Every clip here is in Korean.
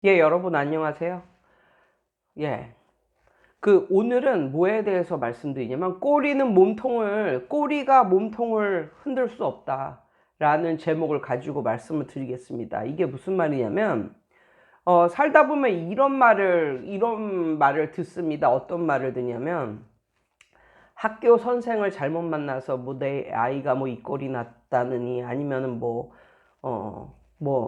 예, 여러분 안녕하세요. 예. 오늘은 뭐에 대해서 말씀드리냐면, 꼬리가 몸통을 흔들 수 없다. 라는 제목을 가지고 말씀을 드리겠습니다. 이게 무슨 말이냐면, 살다 보면 이런 말을 듣습니다. 어떤 말을 듣냐면, 학교 선생을 잘못 만나서 뭐 내 아이가 뭐 이 꼴이 났다느니, 아니면은 뭐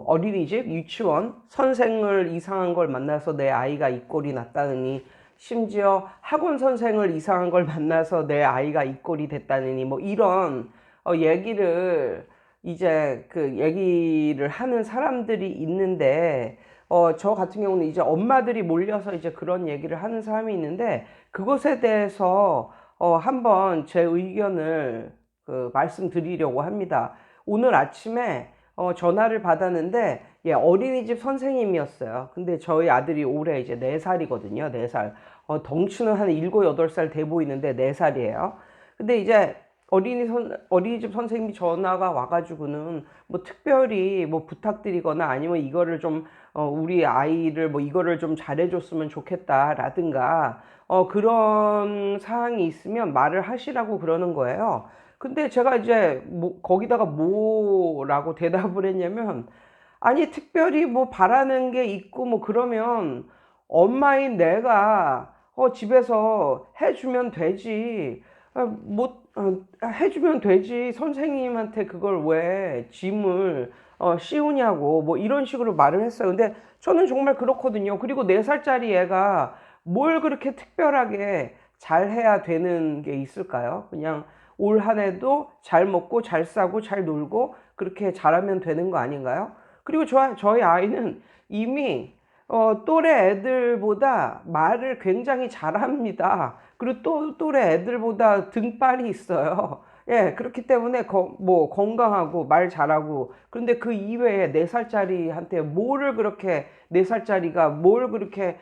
어린이집, 유치원 선생을 이상한 걸 만나서 내 아이가 이 꼴이 났다느니, 심지어 학원 선생을 이상한 걸 만나서 내 아이가 이 꼴이 됐다느니, 뭐 이런 얘기를 이제 그 얘기를 하는 사람들이 있는데, 저 같은 경우는 이제 엄마들이 몰려서 이제 그런 얘기를 하는 사람이 있는데, 그것에 대해서 한번 제 의견을 말씀드리려고 합니다. 오늘 아침에 전화를 받았는데, 예, 어린이집 선생님이었어요. 근데 저희 아들이 올해 이제 4살이거든요. 4살. 덩치는 한 7, 8살 돼 보이는데 4살이에요. 근데 이제 어린이집 선생님이 전화가 와가지고는 뭐 특별히 뭐 부탁드리거나, 아니면 이거를 좀 우리 아이를 뭐 이거를 좀 잘해줬으면 좋겠다라든가 그런 사항이 있으면 말을 하시라고 그러는 거예요. 근데 제가 이제 거기다가 뭐라고 대답을 했냐면, 아니 특별히 뭐 바라는 게 있고 뭐 그러면 엄마인 내가 집에서 해주면 되지. 못 해주면 되지. 선생님한테 그걸 왜 짐을 씌우냐고 뭐 이런 식으로 말을 했어요. 근데 저는 정말 그렇거든요. 그리고 4살짜리 애가 뭘 그렇게 특별하게 잘 해야 되는 게 있을까요? 그냥 올 한 해도 잘 먹고 잘 싸고 잘 놀고 그렇게 잘하면 되는 거 아닌가요? 그리고 저희 아이는 이미 또래 애들보다 말을 굉장히 잘합니다. 그리고 또래 애들보다 등발이 있어요. 예, 그렇기 때문에 뭐 건강하고 말 잘하고, 그런데 그 이외에 4살짜리한테 뭐를 그렇게, 4살짜리가 뭘 그렇게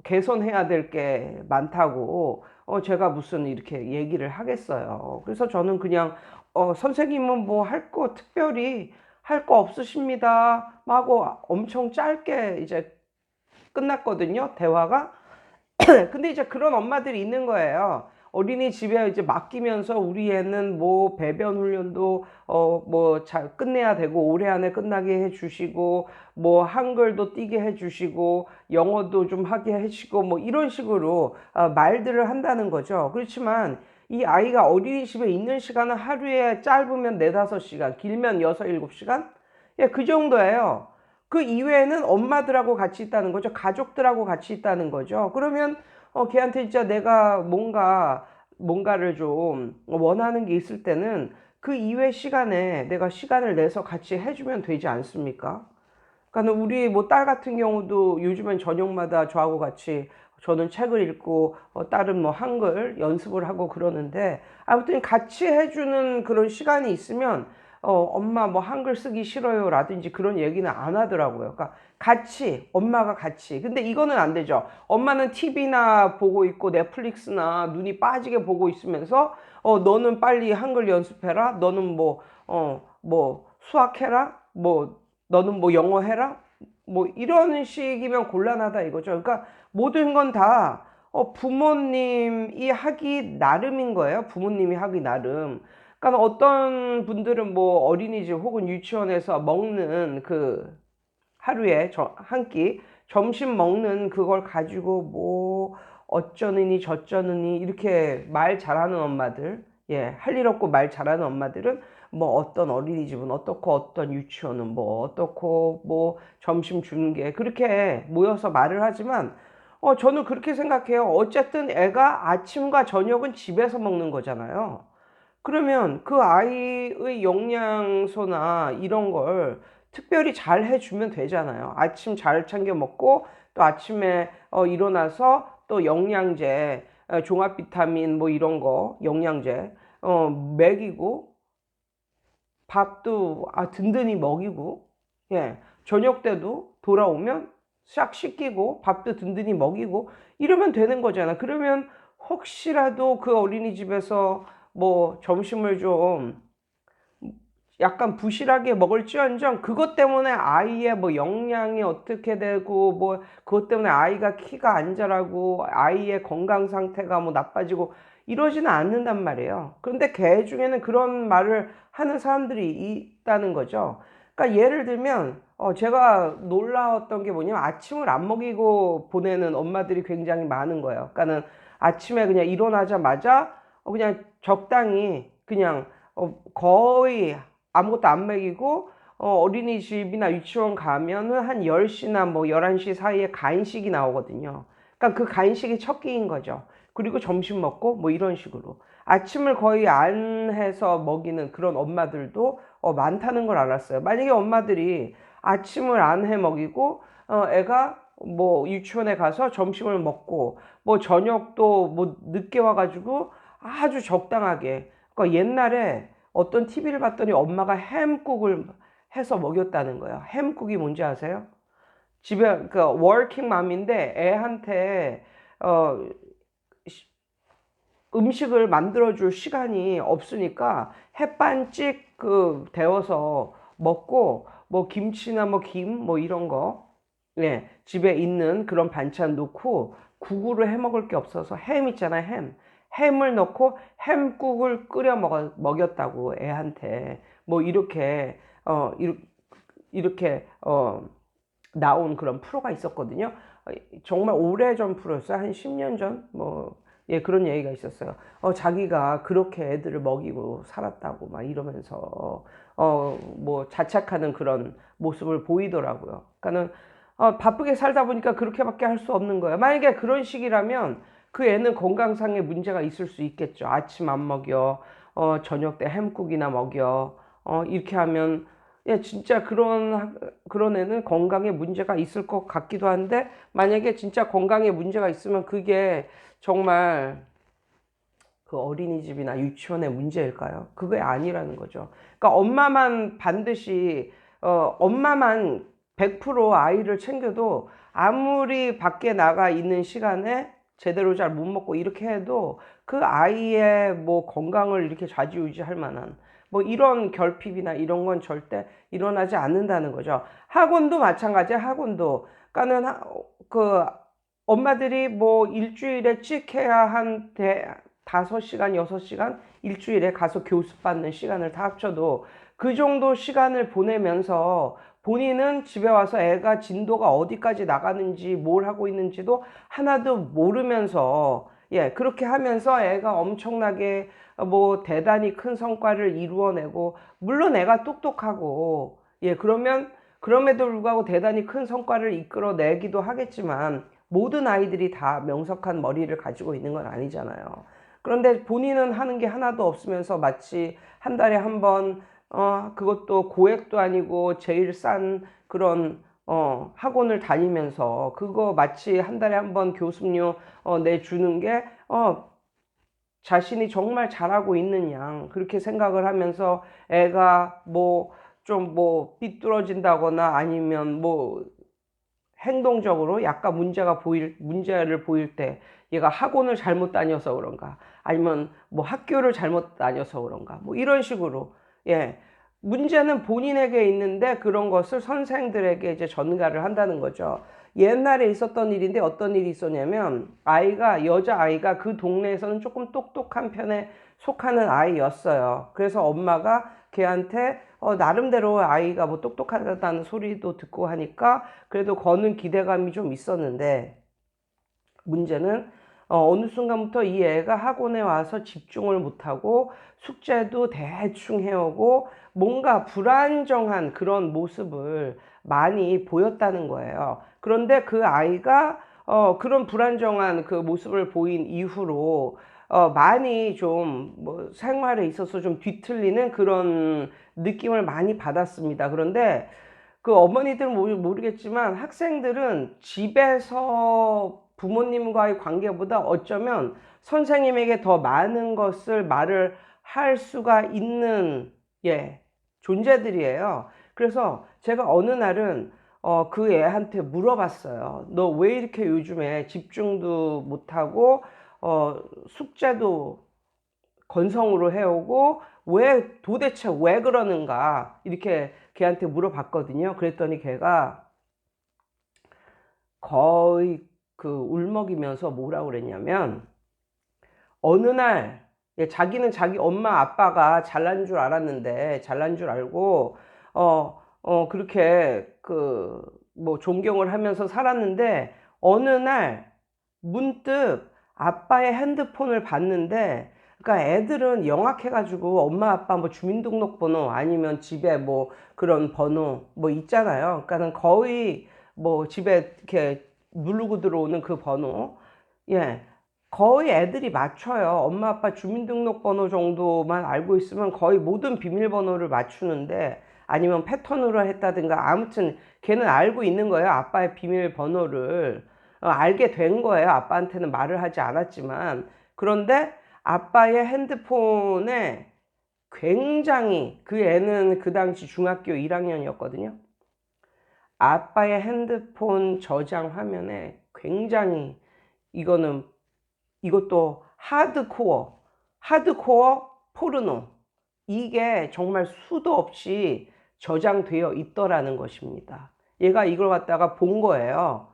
개선해야 될 게 많다고 제가 무슨 이렇게 얘기를 하겠어요. 그래서 저는 그냥 선생님은 뭐 할 거 특별히 할 거 없으십니다 하고 엄청 짧게 이제 끝났거든요, 대화가. 근데 이제 그런 엄마들이 있는 거예요. 어린이집에 이제 맡기면서 우리 애는 뭐 배변 훈련도 뭐 잘 끝내야 되고 올해 안에 끝나게 해주시고, 뭐 한글도 띄게 해주시고, 영어도 좀 하게 해주시고, 뭐 이런 식으로 말들을 한다는 거죠. 그렇지만 이 아이가 어린이집에 있는 시간은 하루에 짧으면 4, 5시간, 길면 6, 7시간? 예, 그 정도예요. 그 이외에는 엄마들하고 같이 있다는 거죠. 가족들하고 같이 있다는 거죠. 그러면 걔한테 진짜 내가 뭔가를 좀 원하는 게 있을 때는 그 이외 시간에 내가 시간을 내서 같이 해주면 되지 않습니까? 그러니까 우리 뭐 딸 같은 경우도 요즘엔 저녁마다 저하고 같이, 저는 책을 읽고 딸은 뭐 한글 연습을 하고 그러는데, 아무튼 같이 해주는 그런 시간이 있으면 엄마 뭐 한글 쓰기 싫어요 라든지 그런 얘기는 안 하더라고요. 그러니까 같이, 엄마가 같이. 근데 이거는 안 되죠. 엄마는 TV나 보고 있고 넷플릭스나 눈이 빠지게 보고 있으면서 너는 빨리 한글 연습해라, 너는 뭐 수학해라, 뭐 너는 뭐 영어 해라? 뭐 이런 식이면 곤란하다 이거죠. 그러니까 모든 건 다 부모님이 하기 나름인 거예요. 부모님이 하기 나름. 그러니까 어떤 분들은 뭐 어린이집 혹은 유치원에서 먹는 그 하루에 한 끼 점심 먹는 그걸 가지고 뭐 어쩌느니 저쩌느니 이렇게 말 잘하는 엄마들, 예, 할 일 없고 말 잘하는 엄마들은 뭐 어떤 어린이집은 어떻고 어떤 유치원은 뭐 어떻고 뭐 점심 주는 게 그렇게 모여서 말을 하지만, 저는 그렇게 생각해요. 어쨌든 애가 아침과 저녁은 집에서 먹는 거잖아요. 그러면 그 아이의 영양소나 이런 걸 특별히 잘 해주면 되잖아요. 아침 잘 챙겨 먹고, 또 아침에 일어나서 또 영양제, 종합 비타민 뭐 이런 거 영양제 먹이고, 밥도 든든히 먹이고, 예, 저녁 때도 돌아오면 싹 씻기고 밥도 든든히 먹이고 이러면 되는 거잖아. 그러면 혹시라도 그 어린이집에서 뭐 점심을 좀 약간 부실하게 먹을지언정 그것 때문에 아이의 뭐 영양이 어떻게 되고 뭐 그것 때문에 아이가 키가 안 자라고 아이의 건강 상태가 뭐 나빠지고 이러지는 않는단 말이에요. 그런데 개 중에는 그런 말을 하는 사람들이 있다는 거죠. 그러니까 예를 들면 제가 놀라웠던 게 뭐냐면 아침을 안 먹이고 보내는 엄마들이 굉장히 많은 거예요. 그러니까는 아침에 그냥 일어나자마자 그냥 적당히 그냥 거의 아무것도 안 먹이고 어린이집이나 유치원 가면은 한 10시나 뭐 11시 사이에 간식이 나오거든요. 그러니까 그 간식이 첫 끼인 거죠. 그리고 점심 먹고 뭐 이런 식으로. 아침을 거의 안 해서 먹이는 그런 엄마들도 많다는 걸 알았어요. 만약에 엄마들이 아침을 안 해 먹이고 애가 뭐 유치원에 가서 점심을 먹고 뭐 저녁도 뭐 늦게 와가지고 아주 적당하게. 그러니까 옛날에 어떤 TV를 봤더니 엄마가 햄국을 해서 먹였다는 거예요. 햄국이 뭔지 아세요? 집에 그 워킹 맘인데 애한테 어 음식을 만들어줄 시간이 없으니까 햇반찍 그 데워서 먹고 뭐 김치나 뭐 김 뭐 이런 거 예, 집에 있는 그런 반찬 넣고 국으로 해 먹을 게 없어서 햄 있잖아요, 햄을 넣고 햄국을 끓여 먹였다고 애한테 뭐 이렇게 어 이렇게 나온 그런 프로가 있었거든요. 정말 오래전 프로였어요. 한 10년 전? 뭐, 예, 그런 얘기가 있었어요. 자기가 그렇게 애들을 먹이고 살았다고 막 이러면서, 뭐, 자책하는 그런 모습을 보이더라고요. 그러니까는, 바쁘게 살다 보니까 그렇게밖에 할 수 없는 거예요. 만약에 그런 식이라면 그 애는 건강상의 문제가 있을 수 있겠죠. 아침 안 먹여, 저녁 때 햄국이나 먹여, 이렇게 하면 예, 진짜 그런 애는 건강에 문제가 있을 것 같기도 한데, 만약에 진짜 건강에 문제가 있으면 그게 정말 그 어린이집이나 유치원의 문제일까요? 그게 아니라는 거죠. 그러니까 엄마만 반드시, 엄마만 100% 아이를 챙겨도 아무리 밖에 나가 있는 시간에 제대로 잘 못 먹고 이렇게 해도 그 아이의 뭐 건강을 이렇게 좌지우지할 만한 뭐 이런 결핍이나 이런 건 절대 일어나지 않는다는 거죠. 학원도 마찬가지야, 학원도. 그러니까는 그 엄마들이 뭐 일주일에 찍해야 한 5시간, 6시간 일주일에 가서 교습받는 시간을 다 합쳐도 그 정도 시간을 보내면서 본인은 집에 와서 애가 진도가 어디까지 나가는지 뭘 하고 있는지도 하나도 모르면서 예, 그렇게 하면서 애가 엄청나게 뭐 대단히 큰 성과를 이루어내고 물론 애가 똑똑하고 예, 그러면 그럼에도 불구하고 대단히 큰 성과를 이끌어내기도 하겠지만 모든 아이들이 다 명석한 머리를 가지고 있는 건 아니잖아요. 그런데 본인은 하는 게 하나도 없으면서 마치 한 달에 한 번, 그것도 고액도 아니고 제일 싼 그런, 학원을 다니면서 그거 마치 한 달에 한 번 교습료, 내주는 게, 자신이 정말 잘하고 있는 양, 그렇게 생각을 하면서 애가 뭐, 좀 뭐 삐뚤어진다거나 아니면 뭐 행동적으로 약간 문제를 보일 때 얘가 학원을 잘못 다녀서 그런가 아니면 뭐 학교를 잘못 다녀서 그런가 뭐 이런 식으로 예 문제는 본인에게 있는데 그런 것을 선생들에게 이제 전가를 한다는 거죠. 옛날에 있었던 일인데 어떤 일이 있었냐면 여자아이가 그 동네에서는 조금 똑똑한 편에 속하는 아이였어요. 그래서 엄마가 걔한테 나름대로 아이가 뭐 똑똑하다는 소리도 듣고 하니까 그래도 거는 기대감이 좀 있었는데 문제는 어느 순간부터 이 애가 학원에 와서 집중을 못하고 숙제도 대충 해오고 뭔가 불안정한 그런 모습을 많이 보였다는 거예요. 그런데 그 아이가 그런 불안정한 그 모습을 보인 이후로 많이 좀 뭐 생활에 있어서 좀 뒤틀리는 그런 느낌을 많이 받았습니다. 그런데 그 어머니들은 모르겠지만 학생들은 집에서 부모님과의 관계보다 어쩌면 선생님에게 더 많은 것을 말을 할 수가 있는 예, 존재들이에요. 그래서 제가 어느 날은 그 애한테 물어봤어요. 너 왜 이렇게 요즘에 집중도 못하고 숙제도 건성으로 해오고 왜 도대체 왜 그러는가 이렇게 걔한테 물어봤거든요. 그랬더니 걔가 거의 그 울먹이면서 뭐라고 그랬냐면 어느 날 자기는 자기 엄마 아빠가 잘난 줄 알았는데 잘난 줄 알고 그렇게 그 뭐 존경을 하면서 살았는데 어느 날 문득 아빠의 핸드폰을 봤는데 그러니까 애들은 영악해가지고 엄마 아빠 뭐 주민등록번호 아니면 집에 뭐 그런 번호 뭐 있잖아요. 그러니까는 거의 뭐 집에 이렇게 누르고 들어오는 그 번호 예 거의 애들이 맞춰요. 엄마 아빠 주민등록번호 정도만 알고 있으면 거의 모든 비밀번호를 맞추는데 아니면 패턴으로 했다든가 아무튼 걔는 알고 있는 거예요. 아빠의 비밀번호를 알게 된 거예요. 아빠한테는 말을 하지 않았지만 그런데 아빠의 핸드폰에 굉장히 그 애는 그 당시 중학교 1학년이었거든요. 아빠의 핸드폰 저장 화면에 굉장히 이것도 하드코어 포르노 이게 정말 수도 없이 저장되어 있더라는 것입니다. 얘가 이걸 갖다가 본 거예요.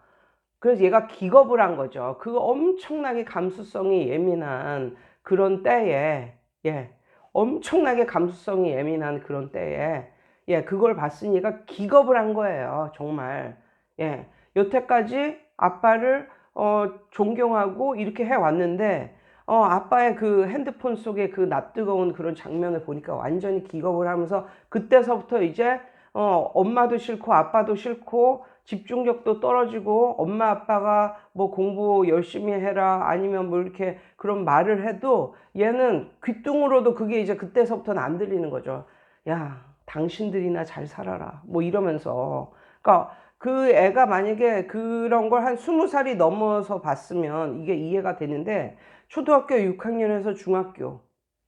그래서 얘가 기겁을 한 거죠. 그 엄청나게 감수성이 예민한 그런 때에 엄청나게 감수성이 예민한 그런 때에 그걸 봤으니까 기겁을 한 거예요. 정말 여태까지 아빠를 존경하고 이렇게 해왔는데 아빠의 그 핸드폰 속에 그 낯뜨거운 그런 장면을 보니까 완전히 기겁을 하면서 그때서부터 이제 엄마도 싫고 아빠도 싫고 집중력도 떨어지고 엄마 아빠가 뭐 공부 열심히 해라 아니면 뭐 이렇게 그런 말을 해도 얘는 귓등으로도 그게 이제 그때서부터는 안 들리는 거죠. 야, 당신들이나 잘 살아라 뭐 이러면서. 그러니까 그 애가 만약에 그런 걸 한 20살이 넘어서 봤으면 이게 이해가 되는데 초등학교 6학년에서 중학교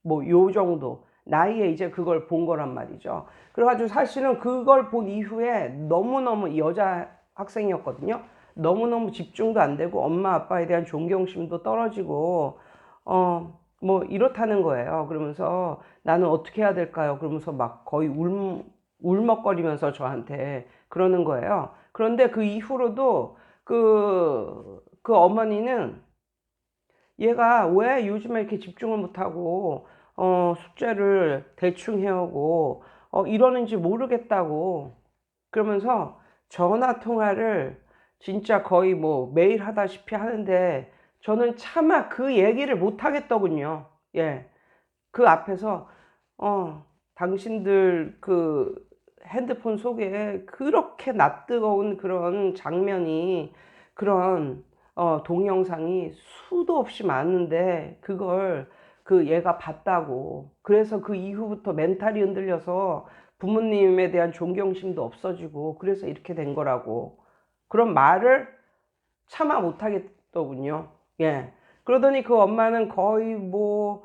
뭐 요 정도 나이에 이제 그걸 본 거란 말이죠. 그래가지고 사실은 그걸 본 이후에 너무너무 여자 학생이었거든요. 너무너무 집중도 안 되고 엄마 아빠에 대한 존경심도 떨어지고 뭐 이렇다는 거예요. 그러면서 나는 어떻게 해야 될까요? 그러면서 막 거의 울먹거리면서 저한테 그러는 거예요. 그런데 그 이후로도 그 어머니는 얘가 왜 요즘에 이렇게 집중을 못하고 숙제를 대충 해오고 이러는지 모르겠다고 그러면서 전화 통화를 진짜 거의 뭐 매일 하다시피 하는데 저는 차마 그 얘기를 못 하겠더군요. 그 앞에서 당신들 그 핸드폰 속에 그렇게 낯뜨거운 그런 장면이 그런 동영상이 수도 없이 많은데 그걸 그 얘가 봤다고 그래서 그 이후부터 멘탈이 흔들려서 부모님에 대한 존경심도 없어지고 그래서 이렇게 된 거라고 그런 말을 차마 못하겠더군요. 그러더니 그 엄마는 거의 뭐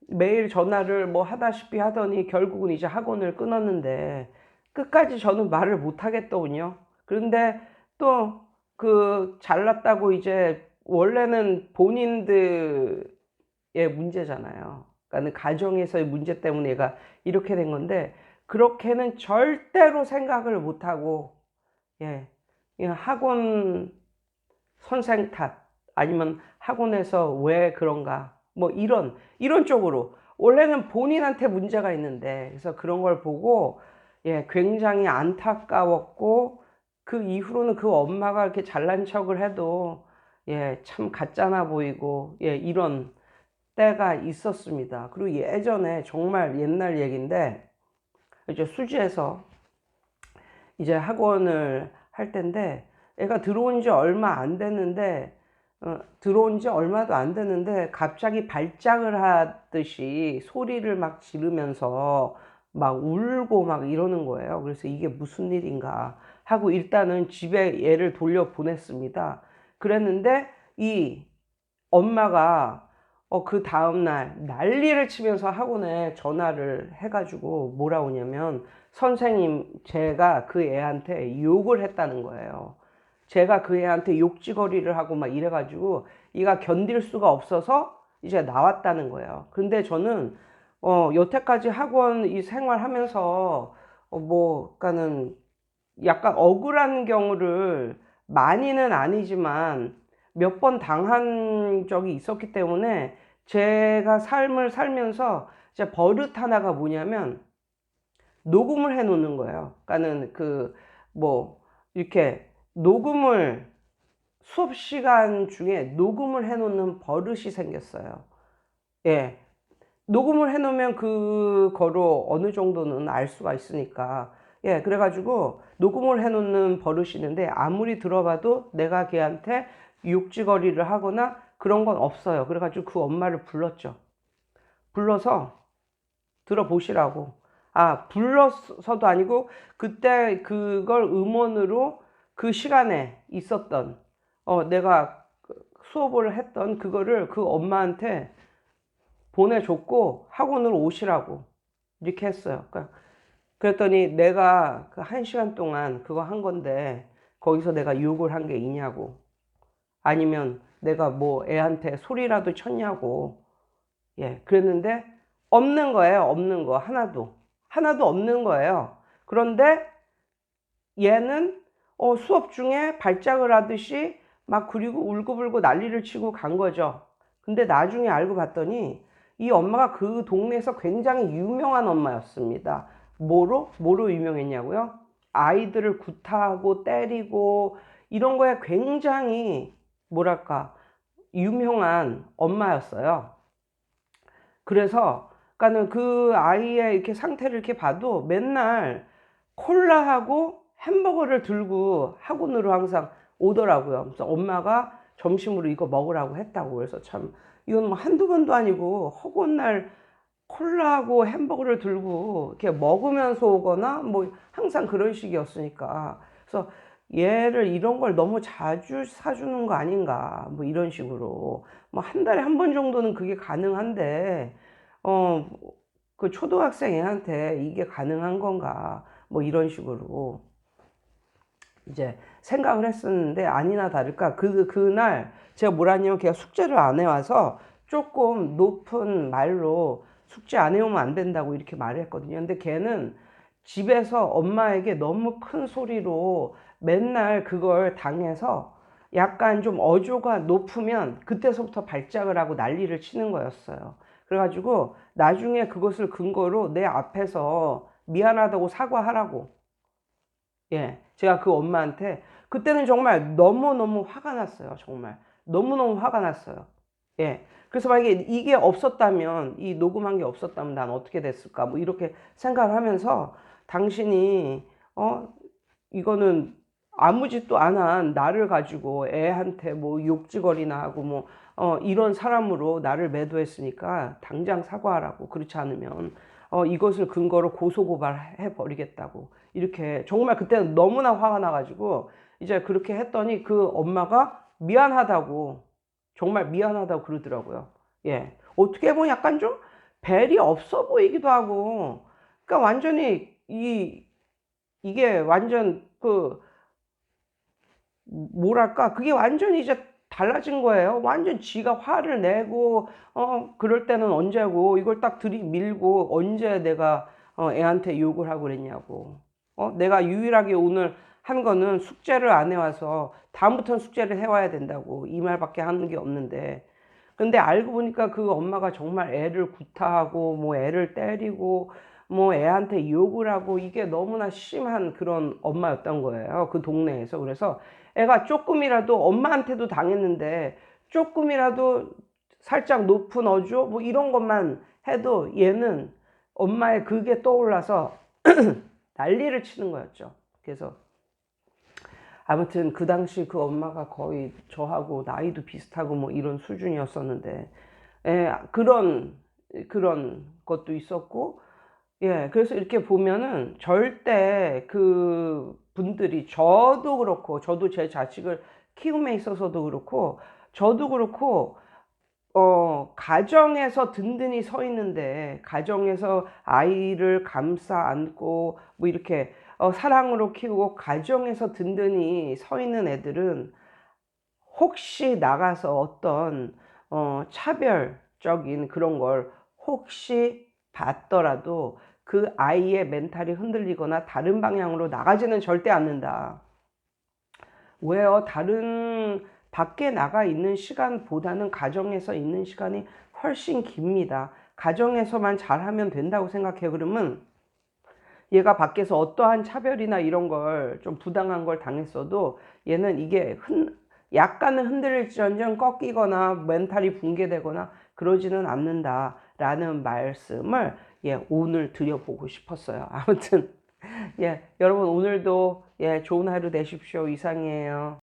매일 전화를 뭐 하다시피 하더니 결국은 이제 학원을 끊었는데 끝까지 저는 말을 못 하겠더군요. 그런데 또 그 잘났다고 이제 원래는 본인들의 문제잖아요. 그러니까 가정에서의 문제 때문에 얘가 이렇게 된 건데 그렇게는 절대로 생각을 못 하고 그냥 학원 선생 탓 아니면 학원에서 왜 그런가 뭐 이런 쪽으로 원래는 본인한테 문제가 있는데 그래서 그런 걸 보고 굉장히 안타까웠고 그 이후로는 그 엄마가 이렇게 잘난 척을 해도 참 가짜나 보이고 이런 때가 있었습니다. 그리고 예전에 정말 옛날 얘기인데 이제 수지에서 이제 학원을 할 때인데 애가 들어온 지 얼마 안 됐는데 들어온 지 얼마도 안 됐는데 갑자기 발작을 하듯이 소리를 막 지르면서 막 울고 막 이러는 거예요. 그래서 이게 무슨 일인가 하고 일단은 집에 얘를 돌려보냈습니다. 그랬는데 이 엄마가 그 다음날 난리를 치면서 학원에 전화를 해가지고 뭐라 오냐면 선생님 제가 그 애한테 욕을 했다는 거예요. 제가 그 애한테 욕지거리를 하고 막 이래가지고 얘가 견딜 수가 없어서 이제 나왔다는 거예요. 근데 저는 여태까지 학원 이 생활하면서 그러니까는 약간 억울한 경우를 많이는 아니지만 몇 번 당한 적이 있었기 때문에 제가 삶을 살면서 이제 버릇 하나가 뭐냐면 녹음을 해 놓는 거예요. 그러니까는 이렇게 녹음을 수업 시간 중에 녹음을 해 놓는 버릇이 생겼어요. 예. 녹음을 해 놓으면 그거로 어느 정도는 알 수가 있으니까. 예, 그래가지고 녹음을 해 놓는 버릇이 있는데 아무리 들어봐도 내가 걔한테 육지거리를 하거나 그런 건 없어요. 그래가지고 그 엄마를 불렀죠. 불러서 들어보시라고. 아, 불러서도 아니고 그때 그걸 음원으로 그 시간에 있었던 내가 수업을 했던 그거를 그 엄마한테 보내줬고 학원으로 오시라고 이렇게 했어요. 그랬더니 내가 그 1시간 동안 그거 한 건데 거기서 내가 욕을 한 게 있냐고, 아니면 내가 뭐 애한테 소리라도 쳤냐고. 예, 그랬는데 없는 거예요. 없는 거 하나도 없는 거예요. 그런데 얘는 수업 중에 발작을 하듯이 막 그리고 울고불고 난리를 치고 간 거죠. 근데 나중에 알고 봤더니 이 엄마가 그 동네에서 굉장히 유명한 엄마였습니다. 뭐로 유명했냐고요? 아이들을 구타하고 때리고 이런 거에 굉장히 뭐랄까 유명한 엄마였어요. 그래서 그러니까는 그 아이의 이렇게 상태를 이렇게 봐도 맨날 콜라하고 햄버거를 들고 학원으로 항상 오더라고요. 그래서 엄마가 점심으로 이거 먹으라고 했다고. 그래서 참 이건 뭐 한두 번도 아니고 허구날 콜라하고 햄버거를 들고 이렇게 먹으면서 오거나 뭐 항상 그런 식이었으니까. 그래서 얘를 이런 걸 너무 자주 사주는 거 아닌가 뭐 이런 식으로. 뭐 한 달에 한 번 정도는 그게 가능한데 어 그 초등학생 애한테 이게 가능한 건가 뭐 이런 식으로 이제 생각을 했었는데, 아니나 다를까 그날 제가 뭘 하냐면 걔가 숙제를 안 해와서 조금 높은 말로 숙제 안 해오면 안 된다고 이렇게 말을 했거든요. 근데 걔는 집에서 엄마에게 너무 큰 소리로 맨날 그걸 당해서 약간 좀 어조가 높으면 그때서부터 발작을 하고 난리를 치는 거였어요. 그래가지고 나중에 그것을 근거로 내 앞에서 미안하다고 사과하라고, 예, 제가 그 엄마한테 그때는 정말 너무너무 화가 났어요. 정말 너무너무 화가 났어요. 예. 그래서 만약에 이게 없었다면, 이 녹음한 게 없었다면 난 어떻게 됐을까 뭐 이렇게 생각을 하면서, 당신이 이거는 아무 짓도 안 한 나를 가지고 애한테 뭐 욕지거리나 하고 뭐 이런 사람으로 나를 매도했으니까 당장 사과하라고. 그렇지 않으면 이것을 근거로 고소고발해 버리겠다고. 이렇게 정말 그때는 너무나 화가 나가지고 이제 그렇게 했더니 그 엄마가 미안하다고, 정말 미안하다고 그러더라고요. 예. 어떻게 보면 약간 좀 벨이 없어 보이기도 하고, 그러니까 완전히 이게 완전 뭐랄까 그게 완전히 이제 달라진 거예요. 완전 지가 화를 내고 그럴 때는 언제고 이걸 딱 들이밀고, 언제 내가 애한테 욕을 하고 그랬냐고. 내가 유일하게 오늘 한 거는 숙제를 안 해와서 다음부터는 숙제를 해와야 된다고, 이 말밖에 하는 게 없는데. 근데 알고 보니까 그 엄마가 정말 애를 구타하고 뭐 애를 때리고 뭐 애한테 욕을 하고 이게 너무나 심한 그런 엄마였던 거예요. 그 동네에서. 그래서 애가 조금이라도, 엄마한테도 당했는데 조금이라도 살짝 높은 어조 뭐 이런 것만 해도 얘는 엄마의 그게 떠올라서 난리를 치는 거였죠. 그래서 아무튼 그 당시 그 엄마가 거의 저하고 나이도 비슷하고 뭐 이런 수준이었었는데, 그런 것도 있었고. 예, 그래서 이렇게 보면은 절대 그 분들이, 저도 그렇고, 저도 제 자식을 키움에 있어서도 그렇고, 저도 그렇고, 가정에서 든든히 서 있는데, 가정에서 아이를 감싸 안고, 뭐 이렇게, 사랑으로 키우고, 가정에서 든든히 서 있는 애들은 혹시 나가서 어떤, 차별, 적인 그런 걸 혹시 봤더라도 그 아이의 멘탈이 흔들리거나 다른 방향으로 나가지는 절대 않는다. 왜요? 다른 밖에 나가 있는 시간보다는 가정에서 있는 시간이 훨씬 깁니다. 가정에서만 잘하면 된다고 생각해요. 그러면 얘가 밖에서 어떠한 차별이나 이런 걸 좀 부당한 걸 당했어도 얘는 이게 약간은 흔들릴지언정 꺾이거나 멘탈이 붕괴되거나 그러지는 않는다라는 말씀을 오늘 드려보고 싶었어요. 아무튼 여러분 오늘도 좋은 하루 되십시오. 이상이에요.